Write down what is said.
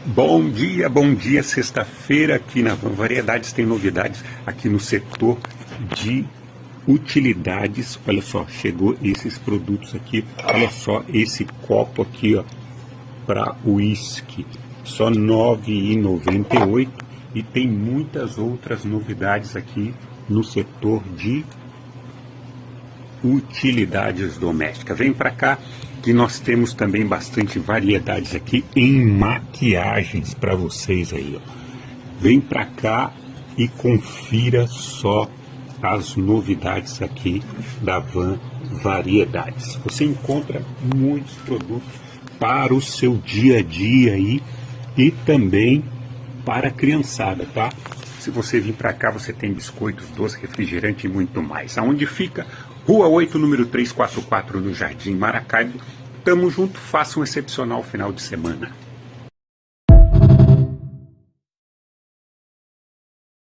Bom dia, sexta-feira aqui na Van Variedades tem novidades aqui no setor de utilidades. Olha só, chegou esses produtos aqui, olha só esse copo aqui, ó, para uísque, só R$ 9,98 e tem muitas outras novidades aqui no setor de utilidades domésticas. Vem para cá que nós temos também bastante variedades aqui em maquiagens para vocês aí, ó. Vem para cá e confira só as novidades aqui da Van Variedades. Você encontra muitos produtos para o seu dia a dia aí e também para a criançada, tá? Se você vir para cá, você tem biscoitos, doce, refrigerante e muito mais. Aonde fica? Rua 8, número 344, no Jardim Maracaibo. Tamo junto, faça um excepcional final de semana.